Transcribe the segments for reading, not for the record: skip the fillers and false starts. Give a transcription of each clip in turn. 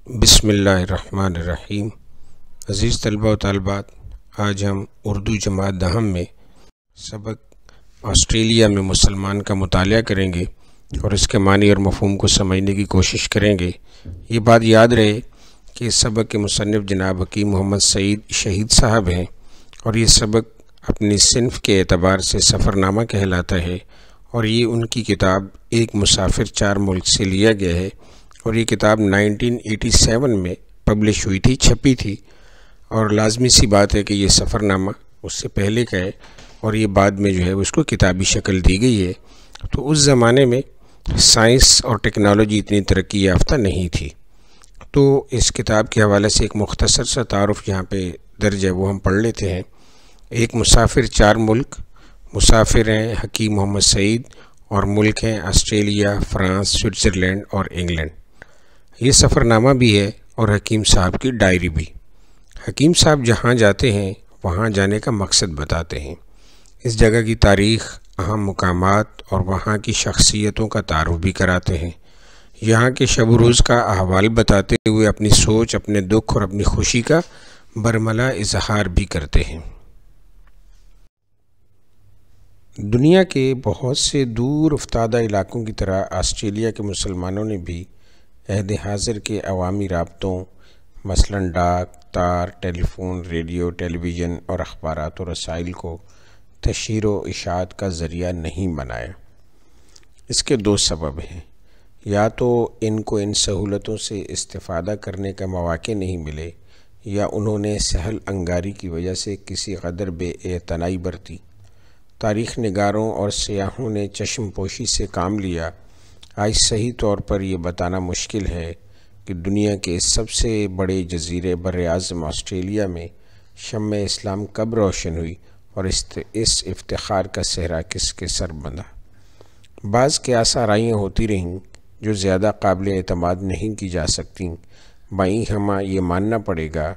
بسم اللہ الرحمن الرحیم۔ عزیز طلبہ و طالبات، آج ہم اردو جماعت دہم میں سبق آسٹریلیا میں مسلمان کا مطالعہ کریں گے اور اس کے معنی اور مفہوم کو سمجھنے کی کوشش کریں گے۔ یہ بات یاد رہے کہ اس سبق کے مصنف جناب حکیم محمد سعید شہید صاحب ہیں اور یہ سبق اپنی صنف کے اعتبار سے سفرنامہ کہلاتا ہے اور یہ ان کی کتاب ایک مسافر چار ملک سے لیا گیا ہے اور یہ کتاب 1987 میں پبلش ہوئی تھی، چھپی تھی، اور لازمی سی بات ہے کہ یہ سفرنامہ اس سے پہلے کا ہے اور یہ بعد میں جو ہے اس کو کتابی شکل دی گئی ہے۔ تو اس زمانے میں سائنس اور ٹیکنالوجی اتنی ترقی یافتہ نہیں تھی، تو اس کتاب کے حوالے سے ایک مختصر سا تعارف یہاں پہ درج ہے، وہ ہم پڑھ لیتے ہیں۔ ایک مسافر چار ملک، مسافر ہیں حکیم محمد سعید اور ملک ہیں آسٹریلیا، فرانس، سوئٹزرلینڈ اور انگلینڈ۔ یہ سفرنامہ بھی ہے اور حکیم صاحب کی ڈائری بھی۔ حکیم صاحب جہاں جاتے ہیں وہاں جانے کا مقصد بتاتے ہیں، اس جگہ کی تاریخ، اہم مقامات اور وہاں کی شخصیتوں کا تعارف بھی کراتے ہیں، یہاں کے شب و روز کا احوال بتاتے ہوئے اپنی سوچ، اپنے دکھ اور اپنی خوشی کا برملا اظہار بھی کرتے ہیں۔ دنیا کے بہت سے دور افتادہ علاقوں کی طرح آسٹریلیا کے مسلمانوں نے بھی عہد حاضر کے عوامی رابطوں مثلاً ڈاک، تار، ٹیلی فون، ریڈیو، ٹیلی ویژن اور اخبارات و رسائل کو تشہیر و اشاعت کا ذریعہ نہیں بنایا۔ اس کے دو سبب ہیں، یا تو ان کو ان سہولتوں سے استفادہ کرنے کا مواقع نہیں ملے، یا انہوں نے سہل انگاری کی وجہ سے کسی قدر بے اعتنائی برتی۔ تاریخ نگاروں اور سیاحوں نے چشم پوشی سے کام لیا۔ آج صحیح طور پر یہ بتانا مشکل ہے کہ دنیا کے سب سے بڑے جزیرے بر اعظم آسٹریلیا میں شمع اسلام کب روشن ہوئی اور اس افتخار کا صحرا کس کے سر بندھا۔ بعض قیاس آرائیاں ہوتی رہیں جو زیادہ قابل اعتماد نہیں کی جا سکتیں، بائیں ہمہ یہ ماننا پڑے گا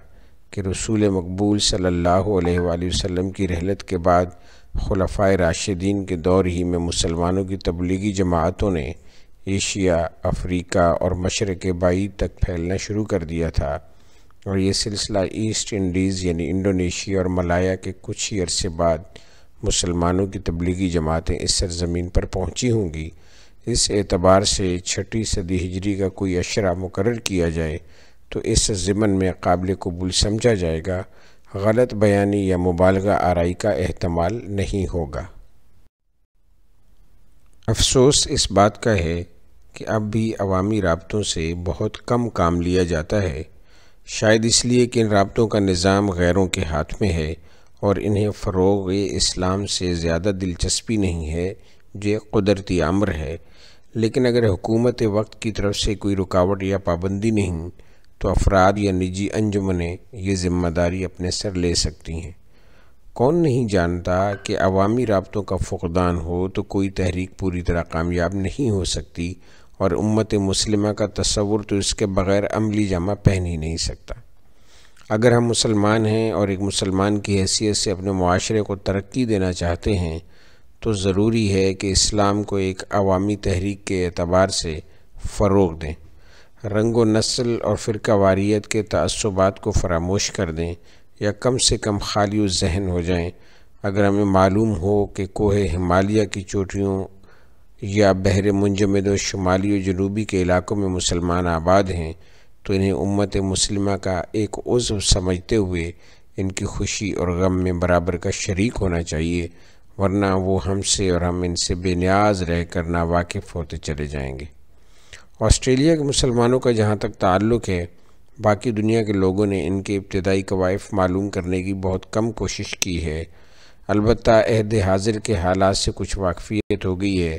کہ رسول مقبول صلی اللہ علیہ وآلہ وسلم کی رحلت کے بعد خلفائے راشدین کے دور ہی میں مسلمانوں کی تبلیغی جماعتوں نے ایشیا، افریقہ اور مشرق بعید تک پھیلنا شروع کر دیا تھا، اور یہ سلسلہ ایسٹ انڈیز یعنی انڈونیشیا اور ملایا کے کچھ ہی عرصے بعد مسلمانوں کی تبلیغی جماعتیں اس سرزمین پر پہنچی ہوں گی۔ اس اعتبار سے 6 صدی ہجری کا کوئی اشرہ مقرر کیا جائے تو اس ضمن میں قابل قبول سمجھا جائے گا، غلط بیانی یا مبالغہ آرائی کا احتمال نہیں ہوگا۔ افسوس اس بات کا ہے کہ اب بھی عوامی رابطوں سے بہت کم کام لیا جاتا ہے، شاید اس لیے کہ ان رابطوں کا نظام غیروں کے ہاتھ میں ہے اور انہیں فروغ اسلام سے زیادہ دلچسپی نہیں ہے، جو ایک قدرتی امر ہے۔ لیکن اگر حکومت وقت کی طرف سے کوئی رکاوٹ یا پابندی نہیں تو افراد یا نجی انجمنیں یہ ذمہ داری اپنے سر لے سکتی ہیں۔ کون نہیں جانتا کہ عوامی رابطوں کا فقدان ہو تو کوئی تحریک پوری طرح کامیاب نہیں ہو سکتی، اور امت مسلمہ کا تصور تو اس کے بغیر عملی جامہ پہن ہی نہیں سکتا۔ اگر ہم مسلمان ہیں اور ایک مسلمان کی حیثیت سے اپنے معاشرے کو ترقی دینا چاہتے ہیں تو ضروری ہے کہ اسلام کو ایک عوامی تحریک کے اعتبار سے فروغ دیں، رنگ و نسل اور فرقہ واریت کے تعصبات کو فراموش کر دیں یا کم سے کم خالی ذہن ہو جائیں۔ اگر ہمیں معلوم ہو کہ کوہ ہمالیہ کی چوٹیوں یا بحر منجمد و شمالی و جنوبی کے علاقوں میں مسلمان آباد ہیں تو انہیں امت مسلمہ کا ایک عضو سمجھتے ہوئے ان کی خوشی اور غم میں برابر کا شریک ہونا چاہیے، ورنہ وہ ہم سے اور ہم ان سے بے نیاز رہ کر ناواقف ہوتے چلے جائیں گے۔ آسٹریلیا کے مسلمانوں کا جہاں تک تعلق ہے، باقی دنیا کے لوگوں نے ان کے ابتدائی کوائف معلوم کرنے کی بہت کم کوشش کی ہے۔ البتہ عہد حاضر کے حالات سے کچھ واقفیت ہو گئی ہے۔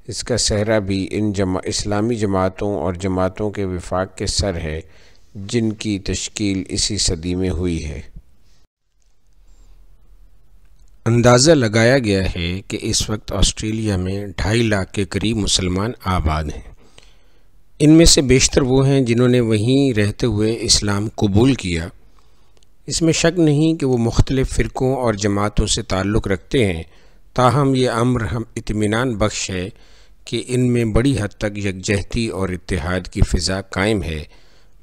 اس کا صحرا بھی ان اسلامی جماعتوں اور جماعتوں کے وفاق کے سر ہے جن کی تشکیل اسی صدی میں ہوئی ہے۔ اندازہ لگایا گیا ہے کہ اس وقت آسٹریلیا میں 2.5 لاکھ کے قریب مسلمان آباد ہیں۔ ان میں سے بیشتر وہ ہیں جنہوں نے وہیں رہتے ہوئے اسلام قبول کیا۔ اس میں شک نہیں کہ وہ مختلف فرقوں اور جماعتوں سے تعلق رکھتے ہیں، تاہم یہ امر ہم اطمینان بخش ہے کہ ان میں بڑی حد تک یکجہتی اور اتحاد کی فضا قائم ہے،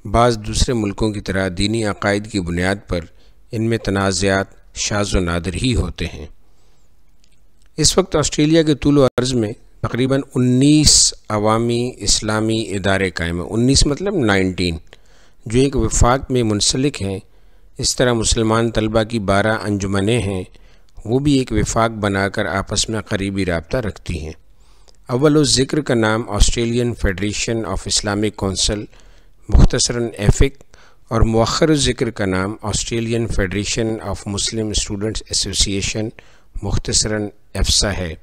بعض دوسرے ملکوں کی طرح دینی عقائد کی بنیاد پر ان میں تنازعات شاذ و نادر ہی ہوتے ہیں۔ اس وقت آسٹریلیا کے طول و عرض میں تقریباً 19 عوامی اسلامی ادارے قائم ہیں۔ 19 مطلب 19 جو ایک وفاق میں منسلک ہیں۔ اس طرح مسلمان طلبہ کی 12 انجمنیں ہیں، وہ بھی ایک وفاق بنا کر آپس میں قریبی رابطہ رکھتی ہیں۔ اول ذکر کا نام Australian federation of Islamic council مختصراً ایفک اور مؤخر ذکر کا نام Australian federation of Muslim students ایسوسی ایشن مختصراً ایفسا ہے۔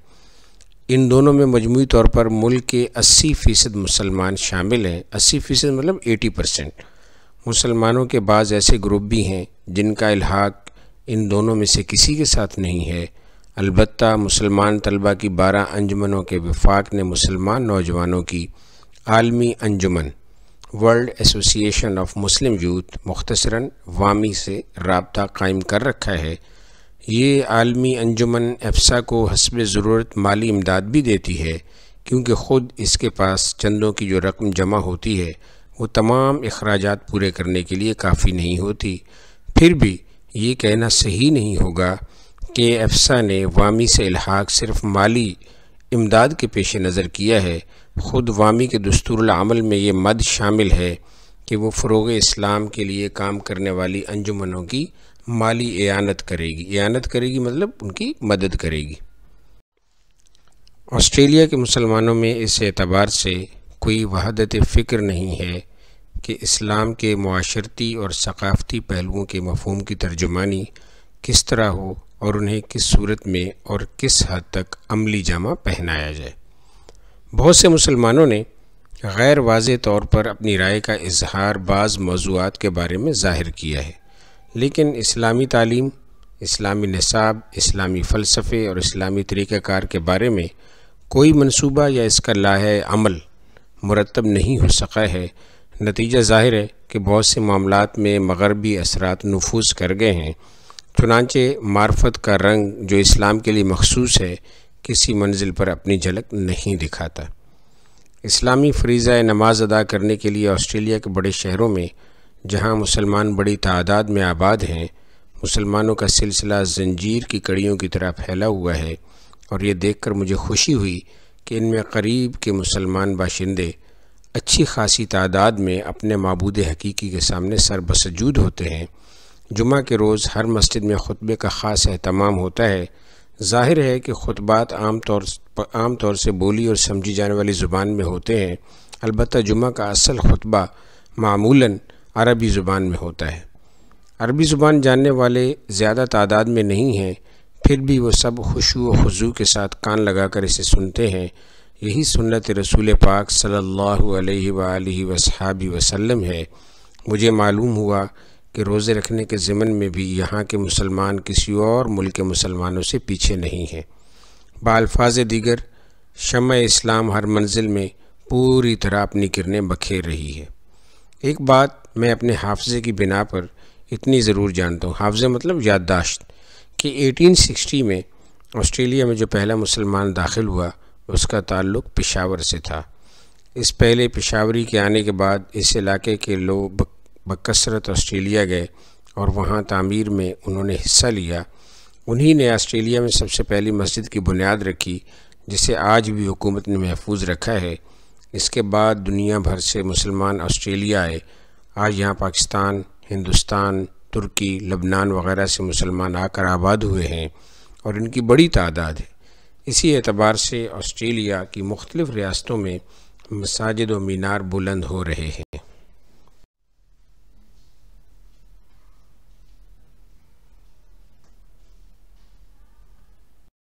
ان دونوں میں مجموعی طور پر ملک کے 80% مسلمان شامل ہیں۔ 80% مطلب 80%۔ مسلمانوں کے بعض ایسے گروپ بھی ہیں جن کا الحاق ان دونوں میں سے کسی کے ساتھ نہیں ہے۔ البتہ مسلمان طلبہ کی 12 انجمنوں کے وفاق نے مسلمان نوجوانوں کی عالمی انجمن ورلڈ ایسوسی ایشن آف مسلم یوتھ مختصراً وامی سے رابطہ قائم کر رکھا ہے۔ یہ عالمی انجمن ایفسا کو حسب ضرورت مالی امداد بھی دیتی ہے، کیونکہ خود اس کے پاس چندوں کی جو رقم جمع ہوتی ہے وہ تمام اخراجات پورے کرنے کے لیے کافی نہیں ہوتی۔ پھر بھی یہ کہنا صحیح نہیں ہوگا کہ ایفسا نے وامی سے الحاق صرف مالی امداد کے پیش نظر کیا ہے۔ خود وامی کے دستور العمل میں یہ مد شامل ہے کہ وہ فروغ اسلام کے لیے کام کرنے والی انجمنوں کی مالی اعانت کرے گی۔ اعانت کرے گی مطلب ان کی مدد کرے گی۔ آسٹریلیا کے مسلمانوں میں اس اعتبار سے کوئی وحدت فکر نہیں ہے کہ اسلام کے معاشرتی اور ثقافتی پہلوؤں کے مفہوم کی ترجمانی کس طرح ہو اور انہیں کس صورت میں اور کس حد تک عملی جامہ پہنایا جائے۔ بہت سے مسلمانوں نے غیر واضح طور پر اپنی رائے کا اظہار بعض موضوعات کے بارے میں ظاہر کیا ہے، لیکن اسلامی تعلیم، اسلامی نصاب، اسلامی فلسفے اور اسلامی طریقہ کار کے بارے میں کوئی منصوبہ یا اس کا لائحہ عمل مرتب نہیں ہو سکا ہے۔ نتیجہ ظاہر ہے کہ بہت سے معاملات میں مغربی اثرات نفوذ کر گئے ہیں، چنانچہ معرفت کا رنگ جو اسلام کے لیے مخصوص ہے کسی منزل پر اپنی جھلک نہیں دکھاتا۔ اسلامی فریضہ نماز ادا کرنے کے لیے آسٹریلیا کے بڑے شہروں میں جہاں مسلمان بڑی تعداد میں آباد ہیں، مسلمانوں کا سلسلہ زنجیر کی کڑیوں کی طرح پھیلا ہوا ہے، اور یہ دیکھ کر مجھے خوشی ہوئی کہ ان میں قریب کے مسلمان باشندے اچھی خاصی تعداد میں اپنے معبود حقیقی کے سامنے سر بسجود ہوتے ہیں۔ جمعہ کے روز ہر مسجد میں خطبے کا خاص اہتمام ہوتا ہے۔ ظاہر ہے کہ خطبات عام طور سے بولی اور سمجھی جانے والی زبان میں ہوتے ہیں، البتہ جمعہ کا اصل خطبہ معمولاً عربی زبان میں ہوتا ہے۔ عربی زبان جاننے والے زیادہ تعداد میں نہیں ہیں، پھر بھی وہ سب خشوع و خضوع کے ساتھ کان لگا کر اسے سنتے ہیں۔ یہی سنت رسول پاک صلی اللہ علیہ وآلہ وصحبہ وسلم ہے۔ مجھے معلوم ہوا کہ روزے رکھنے کے ضمن میں بھی یہاں کے مسلمان کسی اور ملک کے مسلمانوں سے پیچھے نہیں ہیں۔ بالفاظ دیگر شمع اسلام ہر منزل میں پوری طرح اپنی کرنیں بکھیر رہی ہے۔ ایک بات میں اپنے حافظے کی بنا پر اتنی ضرور جانتا ہوں، حافظہ مطلب یادداشت، کہ 1860 میں آسٹریلیا میں جو پہلا مسلمان داخل ہوا اس کا تعلق پشاور سے تھا۔ اس پہلے پشاوری کے آنے کے بعد اس علاقے کے لوگ بکثرت آسٹریلیا گئے اور وہاں تعمیر میں انہوں نے حصہ لیا۔ انہی نے آسٹریلیا میں سب سے پہلی مسجد کی بنیاد رکھی جسے آج بھی حکومت نے محفوظ رکھا ہے۔ اس کے بعد دنیا بھر سے مسلمان آسٹریلیا آئے۔ آج یہاں پاکستان، ہندوستان، ترکی، لبنان وغیرہ سے مسلمان آ کر آباد ہوئے ہیں اور ان کی بڑی تعداد ہے۔ اسی اعتبار سے آسٹریلیا کی مختلف ریاستوں میں مساجد و مینار بلند ہو رہے ہیں۔